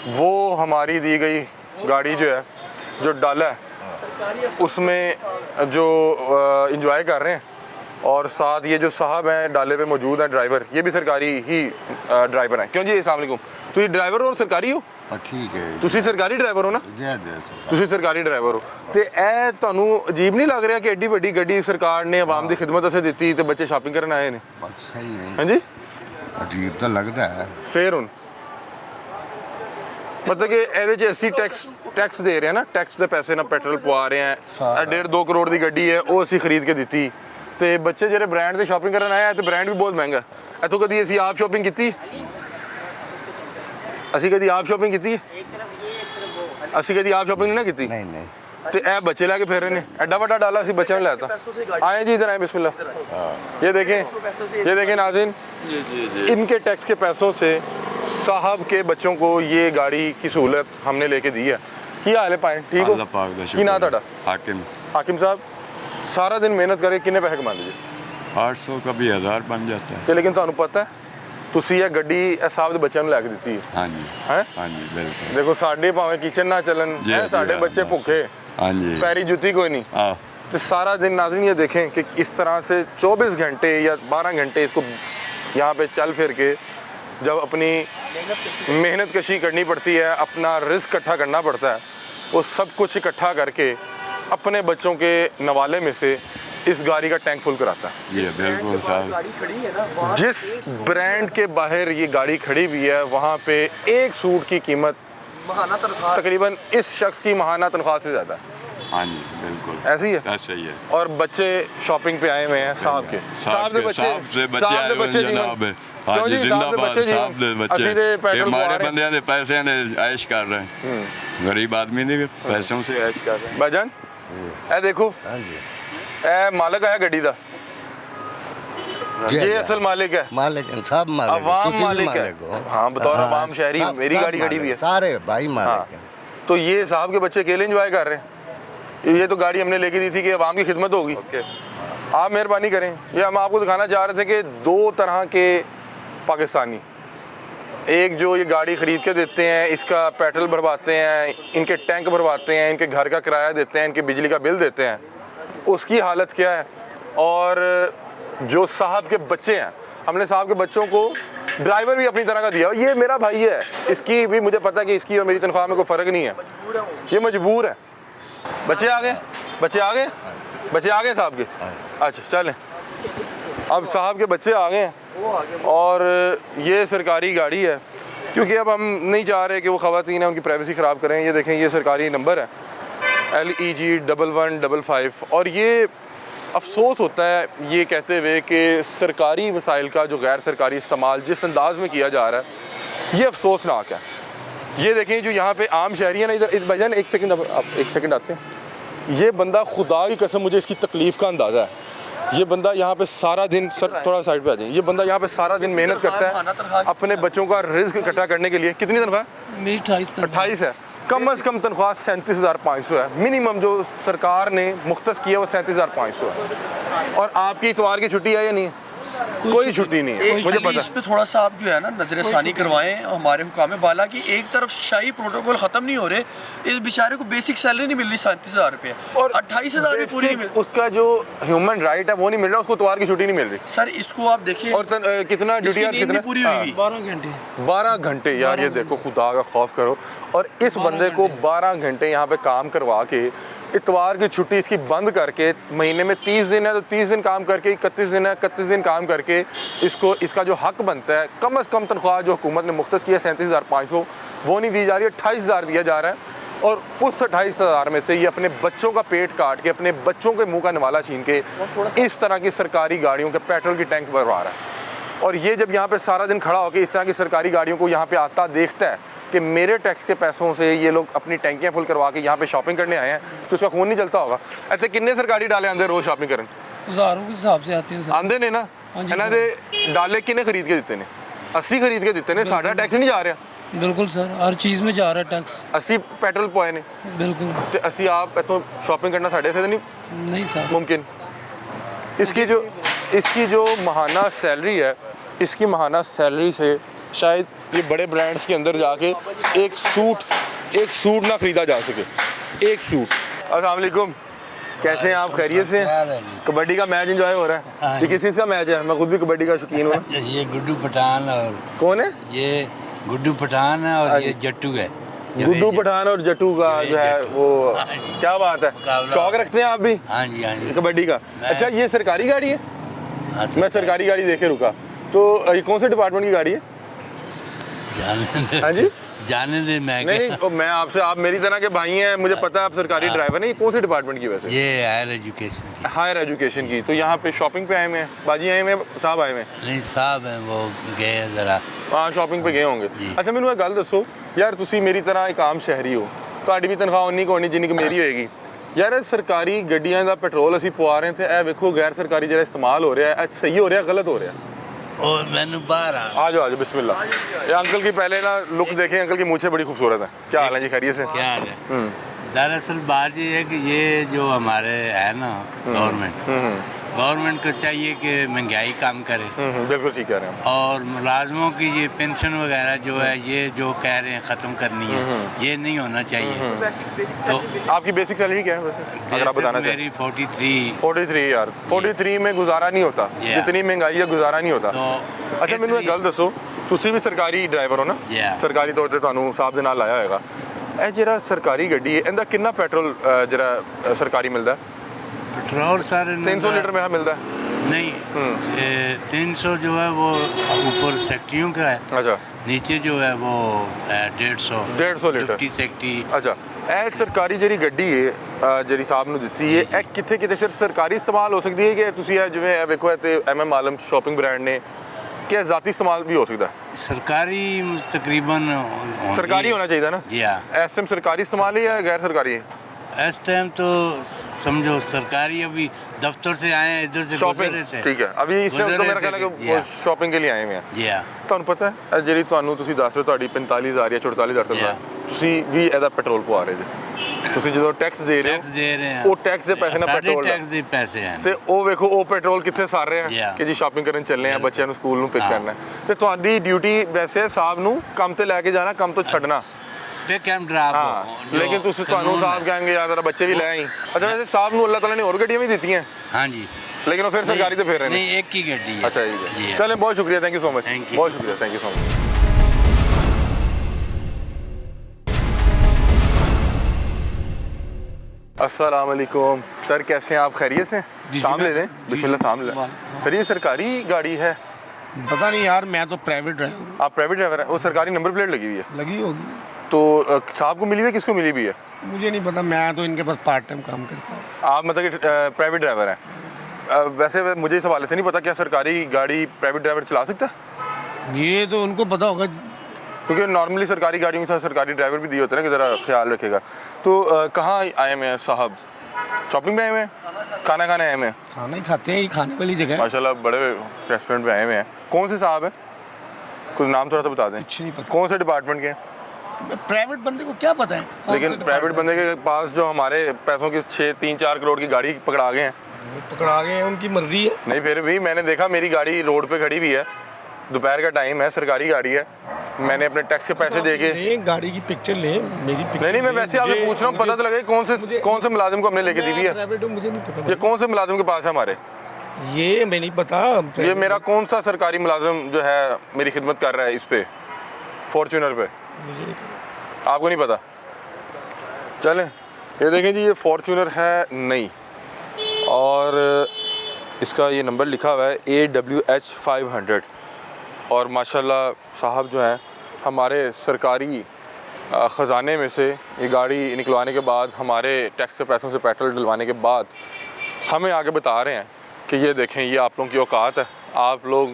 वो हमारी दी गई गाड़ी जो है, जो डाला है, उसमें जो इंजॉय कर रहे हैं। और साथ ये जो साहब हैं डाले पे मौजूद हैं ड्राइवर, ये भी सरकारी ही ड्राइवर हैं। क्यों जी? अस्सलाम वालेकुम। तो ये ड्राइवर और सरकारी हो? ठीक है। ਤੁਸੀਂ ਸਰਕਾਰੀ ਡਰਾਈਵਰ ਹੋ ਨਾ? ਤੁਸੀਂ ਸਰਕਾਰੀ ਡਰਾਈਵਰ ਹੋ ਤੇ ਇਹ ਤੁਹਾਨੂੰ ਅਜੀਬ ਨਹੀਂ ਲੱਗ ਰਿਹਾ ਕਿ ਐਡੀ ਵੱਡੀ ਗੱਡੀ ਸਰਕਾਰ ਨੇ ਆਵਾਮ ਦੀ ਖਿਦਮਤ ਵਾਸਤੇ ਦਿੱਤੀ ਤੇ ਬੱਚੇ ਸ਼ਾਪਿੰਗ ਕਰਨ ਆਏ ਨੇ? ਸਹੀ ਹੈ। ਹਾਂਜੀ, ਅਜੀਬ ਤਾਂ ਲੱਗਦਾ ਹੈ। ਫੇਰ ਹੁਣ मतलब कि ਇਹਦੇ 'ਚ ਅਸੀਂ ਟੈਕਸ ਦੇ ਰਹੇ ਹਾਂ ਨਾ, ਟੈਕਸ ਦੇ ਪੈਸੇ ਨਾਲ ਪੈਟਰੋਲ ਪਵਾ ਰਹੇ ਹਾਂ। 1.5-2 ਕਰੋੜ ਦੀ ਗੱਡੀ ਹੈ, ਉਹ ਅਸੀਂ ਖਰੀਦ ਕੇ ਦਿੱਤੀ ਤੇ ਬੱਚੇ ਜਿਹੜੇ ਬ੍ਰਾਂਡ ਦੇ ਸ਼ਾਪਿੰਗ ਕਰਨ ਆਏ ਆ ਤੇ ਬ੍ਰਾਂਡ ਵੀ ਬਹੁਤ ਮਹਿੰਗਾ। ਇੱਥੋਂ ਕਦੀ ਅਸੀਂ ਆਪ ਸ਼ਾਪਿੰਗ ਕੀਤੀ? ਅਸੀਂ ਕਦੀ ਆਪ ਸ਼ਾਪਿੰਗ ਕੀਤੀ? ਅਸੀਂ ਕਦੀ ਆਪ ਸ਼ਾਪਿੰਗ ਨਹੀਂ ਕੀਤੀ। नहीं तो ए बच्चे लेके फिर रहे हैं, एडा बड़ा डाला सी बच्चे में लाता। आए जी इधर आए, बिस्मिल्लाह। ये देखें नाज़रीन, इनके टैक्स के पैसों से साहब के बच्चों को ये गाड़ी की सहूलत हमने लेके दी है। क्या हाल है पाए? ठीक हो? की ना था हाकिम साहब सारा दिन मेहनत करे, कितने पैसे कमा लीजिए? 800 का भी 1000 बन जाता है। तो लेकिन तुहानू पता है ਤੁਸੀਂ ਇਹ ਗੱਡੀ ਇਹ ਸਾਹਿਬ ਦੇ ਬੱਚਿਆਂ ਨੂੰ ਲੈ ਕੇ ਦਿੱਤੀ ਹੈ। ਹਾਂਜੀ ਹੈ ਹਾਂਜੀ ਬਿਲਕੁਲ। ਦੇਖੋ ਸਾਡੇ ਭਾਵੇਂ ਕਿਚਨ ਨਾ ਚੱਲਣ, ਸਾਡੇ ਬੱਚੇ ਭੁੱਖੇ, ਹਾਂਜੀ पैरी जूती कोई नहीं। तो सारा दिन नाज़रीन ये देखें कि इस तरह से 24 घंटे या 12 घंटे इसको यहाँ पे चल फिर के जब अपनी मेहनत कशी करनी पड़ती है, अपना रिस्क इकट्ठा करना पड़ता है, वो सब कुछ इकट्ठा करके अपने बच्चों के नवाले में से इस गाड़ी का टैंक फुल कराता है। ये बिल्कुल साहब। जिस ब्रांड के बाहर ये गाड़ी खड़ी हुई है वहाँ पे एक सूट की कीमत तकरीबन इस शख्स की महाना तनख्वाह से ज़्यादा है। हाँ जी बिल्कुल ऐसी है। ऐसा ही है। और बच्चे शॉपिंग पे आए हुए हैं साहब के, साहब से बच्चे आए हुए हैं जनाब। हाँ जी जिंदाबाद साहब दे बच्चे। ये हमारे बंदे ने पैसे ने ऐश कर रहे हैं, गरीब आदमी ने पैसों से ऐश कर रहे हैं। भाईजान ए देखो, ए मालिक आया गड्डी दा, ये असल मालिक है। मालिक सब मालिक, अवाम मालिक है। हाँ बतौर अवाम शहरी मेरी गाड़ी खड़ी हुई है, सारे भाई मालिक हैं। तो ये साहब के बच्चे अकेले एंजॉय कर रहे हैं। ये तो गाड़ी हमने लेके दी थी कि अवाम की खिदमत होगी। आप मेहरबानी करें, ये हम आपको दिखाना चाह रहे थे कि दो तरह के पाकिस्तानी, एक जो ये गाड़ी ख़रीद के देते हैं, इसका पेट्रोल भरवाते हैं, इनके टैंक भरवाते हैं, इनके घर का किराया देते हैं, इनके बिजली का बिल देते हैं, उसकी हालत क्या है। और जो साहब के बच्चे हैं, हमने साहब के बच्चों को ड्राइवर भी अपनी तरह का दिया। ये मेरा भाई है, इसकी भी मुझे पता है कि इसकी और मेरी तनख्वाह में कोई फ़र्क नहीं है, ये मजबूर है। बच्चे आ गए, बच्चे आ गए साहब के? अच्छा चलें, अब साहब के बच्चे आ गए हैं और ये सरकारी गाड़ी है, क्योंकि अब हम नहीं चाह रहे कि वो ख़वातीन हैं उनकी प्राइवेसी ख़राब करें। ये देखें, ये सरकारी नंबर है LEG 1155। और ये अफसोस होता है ये कहते हुए कि सरकारी वसाइल का जो गैर सरकारी इस्तेमाल जिस अंदाज में किया जा रहा है, ये अफसोसनाक है। ये देखें, जो यहाँ पे आम शहरी है ना, इधर भाईजान एक सेकंड, आप एक सेकंड आते हैं। ये बंदा, खुदा की कसम मुझे इसकी तकलीफ़ का अंदाज़ा है। ये बंदा यहाँ पे सारा दिन, सर थोड़ा साइड पे आ जाए, ये बंदा यहाँ पे सारा दिन मेहनत करता है अपने बच्चों का रिस्क इकट्ठा करने के लिए। कितनी तनख्वाह? मेरी 28 है। कम से कम तनख्वाह 37,500 है। मिनिमम जो सरकार ने मुख्तस किया वो 37,500 है। और आपकी इतवार की छुट्टी है या नहीं? कोई छुट्टी नहीं है, मुझे पता। इस पे थोड़ा सा आप जो है ना नजरसानी करवाएं हमारे हुकाम बाला की। एक तरफ शाही प्रोटोकॉल खत्म नहीं हो रहे, इस बेचारे को बेसिक सैलरी नहीं मिल रही 37,000 रुपये और 28,000 भी पूरी नहीं मिल, उसका जो ह्यूमन राइट है वो नहीं मिल रहा, उसको इतवार की छुट्टी नहीं मिल रही। सर इसको आप देखिए। और कितना ड्यूटी कितना पूरी हुई? 12 घंटे यार, ये देखो, खुदा का खौफ करो। और इस बंदे को 12 घंटे यहाँ पे काम करवा के इतवार की छुट्टी इसकी बंद करके, महीने में 30 दिन है तो 30 दिन काम करके 31 दिन है, 31 दिन काम करके इसको इसका जो हक बनता है, कम से कम तनख्वाह जो हुकूमत ने मुख्तस की है 37,500, वो नहीं दी जा रही है, 28,000 दिया जा रहा है। और उस 28,000 में से ये अपने बच्चों का पेट काट के, अपने बच्चों के मुँह का निवाला छीन के इस तरह की सरकारी गाड़ियों के पेट्रोल की टैंक भरवा रहा है। और ये जब यहाँ पर सारा दिन खड़ा होकर इस तरह की सरकारी गाड़ियों को यहाँ पर आता देखता है कि मेरे टैक्स के पैसों से ये लोग अपनी टैंकियाँ फुल करवा के यहाँ पे शॉपिंग करने आए हैं, तो उसका खून नहीं जलता होगा? ऐसे कितने सरकारी डाले आंदे रोज शॉपिंग करने? हज़ारों के हिसाब से आते हैं आंदे ने ना, इन्हों दे डाले किने खरीद के दिते ने? 80 खरीद के दिते ने, साडा टैक्स नहीं जा रहा। बिल्कुल सर, हर चीज़ में जा रहा है टैक्स। 80 पेट्रोल पवाए ने, बिल्कुल। तो 80 आप इतों शॉपिंग करना साढ़े से नहीं सर मुमकिन। इसकी जो महाना सैलरी है, इसकी महाना सैलरी से शायद ये बड़े ब्रांड्स के अंदर जाके एक सूट ना खरीदा जा सके। एक सूट। अस्सलाम वालेकुम, कैसे हैं आप? खैरियत से? कबड्डी का मैच एंजॉय हो रहा है? ये किस चीज़ का मैच है? मैं खुद भी कबड्डी का शौकीन हूँ। ये गुड्डू पठान और कौन है? ये गुड्डू पठान है और ये जट्टू है। गुड्डू पठान और जट्टू का जो है वो, क्या बात है, शौक रखते हैं आप भी? हाँ जी, हाँ जी, कबड्डी का। अच्छा, ये सरकारी गाड़ी है? मैं सरकारी गाड़ी देखे रुका, तो ये कौन से डिपार्टमेंट की गाड़ी है? हाँ जी, जाने दे। मैं आपसे, आप मेरी तरह के भाई हैं, मुझे पता है आप सरकारी ड्राइवर नहीं। कौन से डिपार्टमेंट की? वैसे ये हायर एजुकेशन। हायर एजुकेशन की। तो यहाँ पे शॉपिंग पे आए हुए हैं? बाजी आए हुए हैं? साहब आए हुए हैं? नहीं, साहब हैं, वो गए हैं ज़रा। हाँ, शॉपिंग पे गए होंगे। अच्छा, मैंने एक गल दसो यार, तुसी मेरी तरह एक आम शहरी हो, ਤੁਹਾਡੀ भी तनख्वाह उन्नी को होनी जिन्नी कि मेरी होएगी। यार सरकारी गड्डियां का पेट्रोल असीं पवा रहे थे, ए वेखो गैर सरकारी जो इस्तेमाल हो रहा है, सही हो रहा है गलत हो रहा है? और मैंने बाहर आ जाओ बिस्मिल्लाह। ये अंकल की पहले ना लुक देखें, अंकल की मूछें बड़ी खूबसूरत है। क्या हाल है जी? खैरियत से? क्या हाल है? दरअसल बात ये है कि ये जो हमारे है ना गवर्नमेंट को चाहिए कि महंगाई कम करे। बिल्कुल ठीक कह रहे हैं। और मुलाजमों की ये पेंशन वगैरह जो है, ये जो कह रहे हैं ख़त्म करनी है, ये नहीं होना चाहिए। तो आपकी बेसिक सैलरी क्या है वैसे, अगर आप बताना चाहें? मेरी 43 यार, 43 में गुजारा नहीं होता, जितनी महंगाई है गुजारा नहीं होता। अच्छा, मैंने एक गल दसो, तुसी भी सरकारी ड्राइवर हो ना? सरकारी तौर से ਤੁਹਾਨੂੰ साहब ਦੇ ਨਾਲ ਲਾਇਆ ਹੋਏਗਾ। ਇਹ ਜਿਹੜਾ ਸਰਕਾਰੀ ਗੱਡੀ ਹੈ, ਇਹਦਾ ਕਿੰਨਾ ਪੈਟਰੋਲ ਜਿਹੜਾ ਸਰਕਾਰੀ ਮਿਲਦਾ ਹੈ? पेट्रोल सारे 300 लीटर में मिलता है? नहीं, 300 जो है वो ऊपर सेक्टियों का है। अच्छा, नीचे जो है वो 150 लीटर सेक्टी। अच्छा, ਇਹ ਸਰਕਾਰੀ ਜਿਹੜੀ ਗੱਡੀ ਹੈ ਜਿਹੜੀ ਸਾਹਿਬ ਨੂੰ ਦਿੱਤੀ ਹੈ, ਇਹ ਕਿੱਥੇ ਕਿਤੇ ਸਿਰਫ ਸਰਕਾਰੀ ਇਸਤੇਮਾਲ ਹੋ ਸਕਦੀ ਹੈ ਕਿ ਤੁਸੀਂ ਇਹ ਜਿਵੇਂ ਇਹ ਵੇਖੋ ਇਹ ਤੇ MM ਆਲਮ ਸ਼ਾਪਿੰਗ ਬ੍ਰਾਂਡ ਨੇ, ਕਿ ਜ਼ਾਤੀ ਇਸਤੇਮਾਲ भी हो सकता है? सरकारी तकरीबन सरकारी होना चाहिए ना? जी हाँ। इस टाइम सरकारी इस्तेमाल है या गैर सरकारी है? इस टाइम तो समझो सरकारी, अभी दफ्तर से आए हैं, इधर से गुजर रहे थे। ठीक है, अभी इस टाइम तो मेरा ख्याल है कि शॉपिंग के लिए आए हुए हैं। जी हाँ। ਤੁਹਾਨੂੰ ਪਤਾ ਹੈ ਜਿਹੜੀ ਤੁਹਾਨੂੰ ਤੁਸੀਂ ਦੱਸ ਰਹੇ ਹੋ ਤੁਹਾਡੀ 45,000 ਜਾਂ 44,000 ਤੱਕ ਤੁਸੀਂ ਵੀ ਇਹਦਾ ਪੈਟਰੋਲ ਪਵਾ ਰਹੇ ਜੇ, ਤੁਸੀਂ ਜਦੋਂ ਟੈਕਸ ਦੇ ਰਹੇ ਹੋ, ਉਹ ਟੈਕਸ ਦੇ ਪੈਸੇ ਨਾਲ ਪੈਟਰੋਲ ਟੈਕਸ ਦੇ ਪੈਸੇ ਹਨ, ਤੇ ਉਹ ਵੇਖੋ ਉਹ ਪੈਟਰੋਲ ਕਿੱਥੇ ਸਾਰ ਰਹੇ ਆ ਕਿ ਜੀ ਸ਼ਾਪਿੰਗ ਕਰਨ ਚੱਲੇ ਆ, ਬੱਚਿਆਂ ਨੂੰ ਸਕੂਲ ਨੂੰ ਪਿਕ ਕਰਨਾ, ਤੇ ਤੁਹਾਡੀ ਡਿਊਟੀ ਵੈਸੇ ਸਾਹਿਬ ਨੂੰ ਕੰਮ ਤੇ ਲੈ ਕੇ ਜਾਣਾ, ਕੰਮ ਤੋਂ ਛੱਡਣਾ। लेकिन ਤੁਹਾਨੂੰ ਸਾਹਿਬ ਕਹਾਂਗੇ ਯਾਰ ਜ਼ਰਾ ਬੱਚੇ ਵੀ ਲੈ ਆਈ। ਅੱਛਾ, ਵੈਸੇ ਸਾਹਿਬ ਨੂੰ ਅੱਲਾਹ ਤਾਲਾ ਨੇ ਹੋਰ ਗੱਡੀਆਂ ਵੀ ਦਿੱਤੀਆਂ? हाँ जी, लेकिन वो फिर सरकारी तो फिर रहे नहीं, एक ही गड्डी है। अच्छा, ठीक है, चलें, बहुत शुक्रिया, थैंक यू सो मच, बहुत शुक्रिया, थैंक यू सो मच। अस्सलाम वालेकुम सर, कैसे हैं आप? खैरियत से? सामने लें, बिस्मिल्लाह सामने लें। सर ये सरकारी गाड़ी है? पता नहीं यार, मैं तो प्राइवेट ड्राइवर हूँ। आप प्राइवेट ड्राइवर हैं? वो सरकारी नंबर प्लेट लगी हुई है? लगी होगी। तो साहब को मिली हुई है, किसको मिली हुई है? मुझे नहीं पता, मैं तो इनके पास पार्ट टाइम काम करता हूँ। आप मतलब कि प्राइवेट ड्राइवर हैं? वैसे मुझे इस हवाले से नहीं पता, क्या सरकारी गाड़ी प्राइवेट ड्राइवर चला सकता है? ये तो उनको पता होगा, क्योंकि नॉर्मली सरकारी गाड़ियों के साथ सरकारी ड्राइवर भी दिए होते हैं ना कि ज़रा ख्याल रखेगा। तो कहाँ आए हुए हैं साहब? शॉपिंग पे आए हुए हैं? खाना खाने आए हुए हैं? खाना ही खाते हैं, ये खाने वाली जगह है। माशाल्लाह बड़े रेस्टोरेंट पे आए हुए हैं। कौन से साहब हैं? कुछ नाम थोड़ा सा बता दें। कुछ नहीं पता। कौन से डिपार्टमेंट के हैं? प्राइवेट बंदे को क्या पता है? लेकिन प्राइवेट बंदे के पास जो हमारे पैसों की 3-4 करोड़ की गाड़ी पकड़ा गए हैं। पकड़ा गए हैं, उनकी मर्जी है। नहीं फिर भी मैंने देखा मेरी गाड़ी रोड पे खड़ी हुई है, दोपहर का टाइम है, सरकारी गाड़ी है, मैंने अपने टैक्स के पैसे दे के गाड़ी की पिक्चर ले, मेरी पिक्चर। नहीं मैं वैसे आपसे पूछ रहा हूँ, पता तो लगे कौन से मुलाजिम को हमने लेके दी हुई है? मुझे नहीं पता। ये कौन से मुलाजिम के पास है हमारे? ये मैं नहीं पता। ये मेरा कौन सा सरकारी मुलाजिम जो है मेरी खिदमत कर रहा है इस पे फॉर्च्यूनर पे? मुझे नहीं पता। आपको नहीं पता? चलें, ये देखें जी, ये फॉर्च्यूनर है नई और इसका ये नंबर लिखा हुआ है AWH 500 और माशाल्लाह साहब जो हैं हमारे सरकारी ख़जाने में से ये गाड़ी निकलवाने के बाद, हमारे टैक्स के पैसों से पेट्रोल डलवाने के बाद हमें आगे बता रहे हैं कि ये देखें, ये आप लोगों की औकात है, आप लोग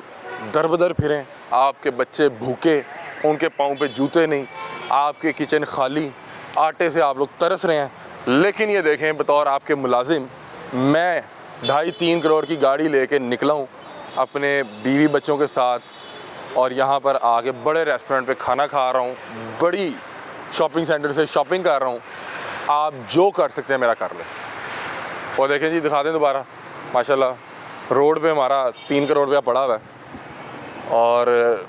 दर बदर फिरें, आपके बच्चे भूखे, उनके पाँव पे जूते नहीं, आपके किचन खाली, आटे से आप लोग तरस रहे हैं, लेकिन ये देखें बतौर आपके मुलाजिम मैं 2.5-3 करोड़ की गाड़ी लेके निकला हूँ अपने बीवी बच्चों के साथ और यहाँ पर आके बड़े रेस्टोरेंट पे खाना खा रहा हूँ, बड़ी शॉपिंग सेंटर से शॉपिंग कर रहा हूँ। आप जो कर सकते हैं मेरा कर लें। और देखें जी, दिखा दें दोबारा, माशाल्लाह रोड पे हमारा 3 करोड़ रुपया पड़ा हुआ है और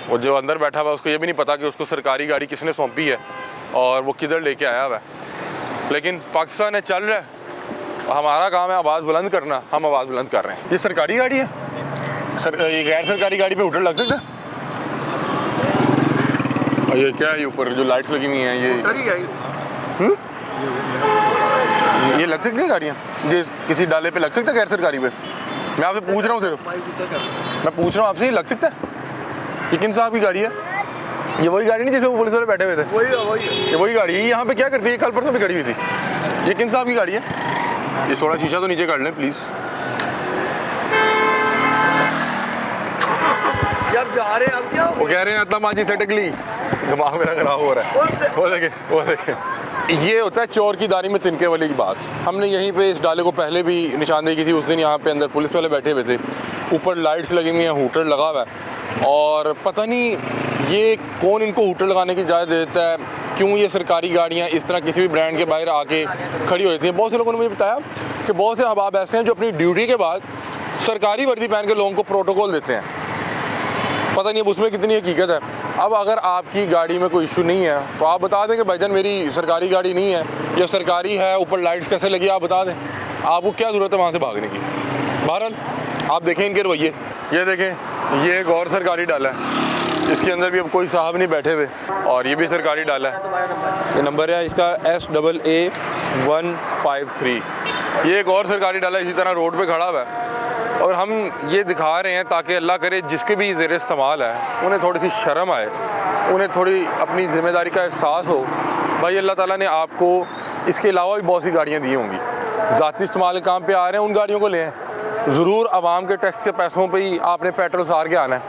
वो जो अंदर बैठा हुआ है उसको ये भी नहीं पता कि उसको सरकारी गाड़ी किसने सौंपी है और वो किधर लेके आया हुआ है। लेकिन पाकिस्तान है, चल रहा है, हमारा काम है आवाज़ बुलंद करना, हम आवाज़ बुलंद कर रहे हैं। ये सरकारी गाड़ी है सर, ये गैर सरकारी गाड़ी पे हुटर लग सकता है? और ये क्या है, ये ऊपर जो लाइट्स लगी हुई हैं ये लग सकती है गाड़ियाँ? ये किसी डाले पे लग सकता है गैर सरकारी पे? मैं आपसे पूछ रहा हूँ, सिर्फ मैं पूछ रहा हूँ आपसे, ये लग सकता है? ये किन साहब की गाड़ी है? ये वही गाड़ी नहीं जिसमें वो पुलिस वाले बैठे हुए थे? ये वही गाड़ी है। यहाँ पे क्या करती है? कल परसों भी खड़ी हुई थी। ये किन साहब की गाड़ी है? ये थोड़ा शीशा तो नीचे कर लें प्लीज़। जब जा रहे हैं आप क्या वो कह रहे हैं अतला माजी से टकली, दिमाग मेरा खराब हो रहा है। वो देखे ये होता है चोर की दारी में तिनके वाली की बात। हमने यहीं पे इस डाले को पहले भी निशानदेही की थी, उस दिन यहाँ पे अंदर पुलिस वाले बैठे हुए थे, ऊपर लाइट्स लगी हुई हैं, हूटर लगा हुआ है और पता नहीं ये कौन इनको हूटर लगाने की इजाज़त देता है, क्यों ये सरकारी गाड़ियाँ इस तरह किसी भी ब्रांड के बाहर आके खड़ी हो जाती हैं। बहुत से लोगों ने मुझे बताया कि बहुत से अहबाब ऐसे हैं जो अपनी ड्यूटी के बाद सरकारी वर्दी पहन के लोगों को प्रोटोकॉल देते हैं। पता नहीं अब उसमें कितनी हकीकत है। अब अगर आपकी गाड़ी में कोई इशू नहीं है तो आप बता दें कि भाईजान मेरी सरकारी गाड़ी नहीं है या सरकारी है, ऊपर लाइट्स कैसे लगी आप बता दें, आपको क्या ज़रूरत है वहाँ से भागने की। बहरहाल आप देखें इनके रवैये, ये देखें ये एक और सरकारी डाला है, इसके अंदर भी अब कोई साहब नहीं बैठे हुए और ये भी सरकारी डाला है। ये नंबर है इसका SAA 153। ये एक और सरकारी डाला इसी तरह रोड पे खड़ा हुआ है और हम ये दिखा रहे हैं ताकि अल्लाह करे जिसके भी ज़ेर इस्तेमाल है उन्हें थोड़ी सी शर्म आए, उन्हें थोड़ी अपनी ज़िम्मेदारी का एहसास हो। भाई अल्लाह ताला ने आपको इसके अलावा भी बहुत सी गाड़ियाँ दी होंगी, ज़ाती इस्तेमाल के काम पे आ रहे हैं, उन गाड़ियों को लें। ज़रूर आवाम के टैक्स के पैसों पे ही आपने पेट्रोल सार के आना है।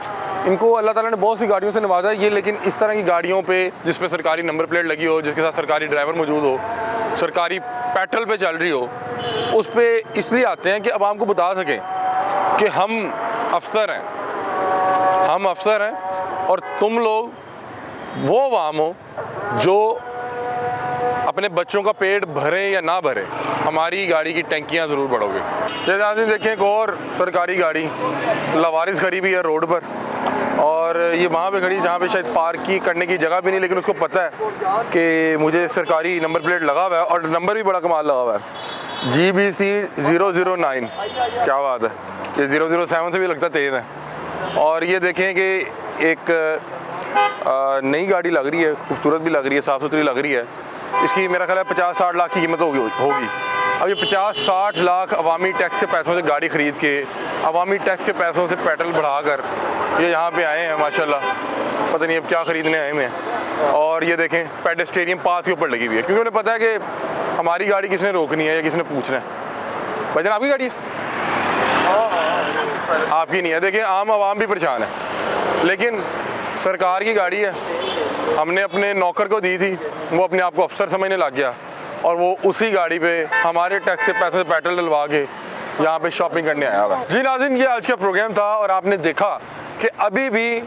इनको अल्लाह ताला ने बहुत सी गाड़ियों से नवाजा है ये, लेकिन इस तरह की गाड़ियों पे जिस पे सरकारी नंबर प्लेट लगी हो, जिसके साथ सरकारी ड्राइवर मौजूद हो, सरकारी पेट्रोल पे चल रही हो, उस पर इसलिए आते हैं कि आवाम को बता सकें कि हम अफसर हैं और तुम लोग वो आवाम हो जो अपने बच्चों का पेट भरें या ना भरें, हमारी गाड़ी की टंकियां ज़रूर बढ़ोगे। जैसे आपने देखें एक और सरकारी गाड़ी लवारिस खड़ी भी है रोड पर और ये वहाँ पे खड़ी जहाँ पे शायद पार्क की करने की जगह भी नहीं, लेकिन उसको पता है कि मुझे सरकारी नंबर प्लेट लगा हुआ है और नंबर भी बड़ा कमाल लगा हुआ है GBC 009। क्या बात है, ये 007 से भी लगता तेज़ है। और ये देखें कि एक नई गाड़ी लग रही है, खूबसूरत भी लग रही है, साफ़ सुथरी लग रही है इसकी मेरा ख्याल है 50-60 लाख की कीमत होगी। अब ये 50-60 लाख अवामी टैक्स के पैसों से गाड़ी ख़रीद के, अवामी टैक्स के पैसों से पेट्रोल बढ़ाकर ये यहाँ पे आए हैं माशाल्लाह, पता नहीं अब क्या ख़रीदने आए हुए हैं। और ये देखें पेडेस्टेरियन पाथ के ऊपर लगी हुई है, क्योंकि उन्हें पता है कि हमारी गाड़ी किसने रोकनी है या किसने पूछना है। भाईजान आपकी गाड़ी है? आपकी नहीं है। देखिए आम आवाम भी परेशान है, लेकिन सरकार की गाड़ी है, हमने अपने नौकर को दी थी, वो अपने आप को अफसर समझने लग गया और वो उसी गाड़ी पे हमारे टैक्स के पैसों से पेट्रोल डलवा के यहाँ पे शॉपिंग करने आया हुआ। जी नाज़रीन, ये आज का प्रोग्राम था और आपने देखा कि अभी भी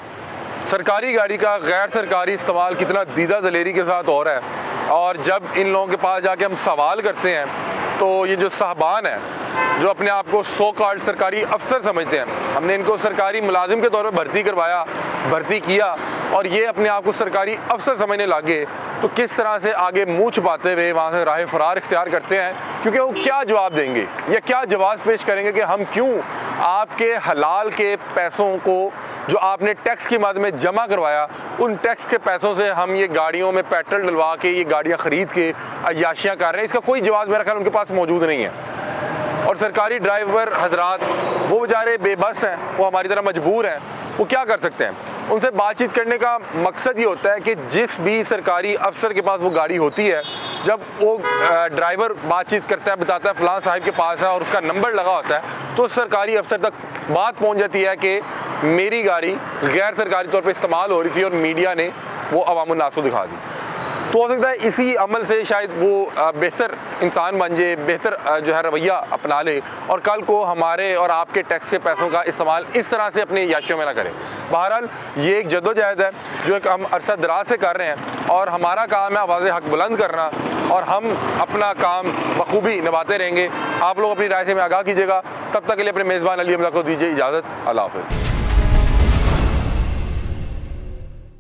सरकारी गाड़ी का गैर सरकारी इस्तेमाल कितना दीदा दलेरी के साथ हो रहा है। और जब इन लोगों के पास जाके हम सवाल करते हैं तो ये जो साहबान है, जो अपने आप को सो कॉल्ड सरकारी अफसर समझते हैं, हमने इनको सरकारी मुलाजिम के तौर पर भर्ती किया और ये अपने आप को सरकारी अफसर समझने लगे, तो किस तरह से आगे मुँह छुपाते हुए वहाँ से राह फरार इख्तियार करते हैं, क्योंकि वो क्या जवाब देंगे या क्या जवाब पेश करेंगे कि हम क्यों आपके हलाल के पैसों को जो आपने टैक्स की मद में जमा करवाया, उन टैक्स के पैसों से हम ये गाड़ियों में पेट्रोल डलवा के ये गाड़ियाँ ख़रीद के अय्याशियाँ कर रहे हैं। इसका कोई जवाब मेरा ख्याल उनके पास मौजूद नहीं है। और सरकारी ड्राइवर हजरात वो बेचारे बेबस हैं, वो हमारी तरह मजबूर हैं, वो क्या कर सकते हैं। उनसे बातचीत करने का मकसद ये होता है कि जिस भी सरकारी अफसर के पास वो गाड़ी होती है, जब वो ड्राइवर बातचीत करता है, बताता है फ़लाँ साहिब के पास है और उसका नंबर लगा होता है, तो सरकारी अफसर तक बात पहुंच जाती है कि मेरी गाड़ी गैर सरकारी तौर पे इस्तेमाल हो रही थी और मीडिया ने वो अवाम उन्नास को दिखा दी। तो हो सकता है इसी अमल से शायद वो बेहतर इंसान बन जाए, बेहतर जो है रवैया अपना ले और कल को हमारे और आपके टैक्स के पैसों का इस्तेमाल इस तरह से अपनी याशियों में ना करें। बहरहाल ये एक जद्दोजहद है जो एक हम अरसा दराज से कर रहे हैं और हमारा काम है आवाज़ हक बुलंद करना और हम अपना काम बखूबी निभाते रहेंगे। आप लोग अपनी राय से में आगाह कीजिएगा। तब तक के लिए अपने मेज़बान अली हमजा को दीजिए इजाज़त। अल्लाह हाफ़िज़।